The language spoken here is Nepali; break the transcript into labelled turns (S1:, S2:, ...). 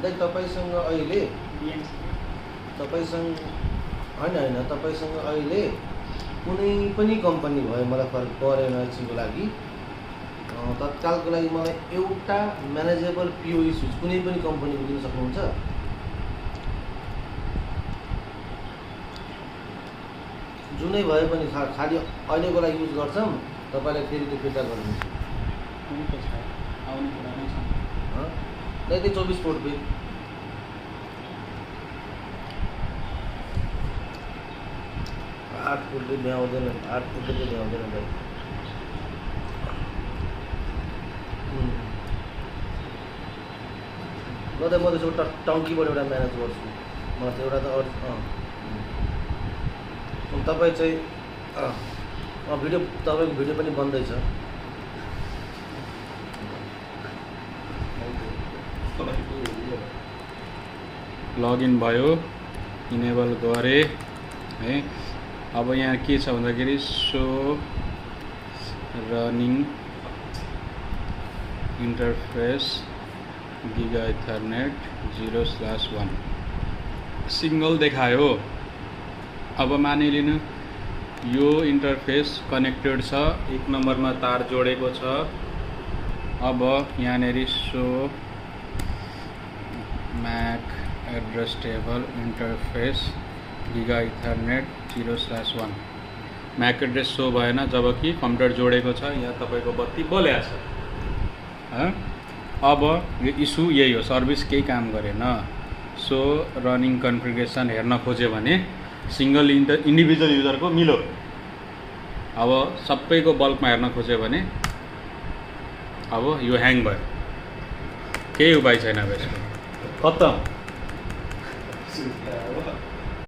S1: भन्दै तपाईसँग अहिले तपाईसँग हैन तपाईसँग अहिले कुनै पनि कम्पनी भयो मलाई फरक परेन एकछिनको लागि तत्कालको लागि मलाई एउटा म्यानेजेबल पिओई स्विच कुनै पनि कम्पनीको दिन सक्नुहुन्छ जुनै भए पनि खाली अहिलेको लागि युज गर्छौं तपाईलाई फेरि त्यो फिर्ता गरिदिन्छु
S2: हुन्छ सर आउने कुरा नै छ
S1: त्यही 24 फुट पे 8 फुटले भ्याउँदैन 8 फुटले भ्याउँदैन भाइ ल त म त्यसो टङ्कीबाट एउटा म्यानेज गर्छु मलाई चाहिँ एउटा त तपाईँ चाहिँ भिडियो तपाईँको भिडियो पनि बन्दैछ
S3: लगइन भयो इनेबल गरे है अब यहाँ के छ भन्दाखेरि so running interface giga Ethernet 0/1 single देखायो अब मानिलिनु यो इन्टरफेस कनेक्टेड छ एक नम्बरमा तार जोडेको छ अब यहाँनेरि so MAC address table interface giga Ethernet 0/1 MAC address so भएन जबकि कम्प्युटर जोडेको छ यहाँ तपाईको बत्ती बल्या छ अब यो इस्यु यही हो सर्भिस केही काम गरेन सो रनिङ कन्फिगरेसन हेर्न खोज्यो भने सिंगल इन्डिभिजुअल युजरको मिलो अब सबैको बल्कमा हेर्न खोज्यो भने अब यो ह्याङ भयो केही उपाय छैन अब यसको खत्तम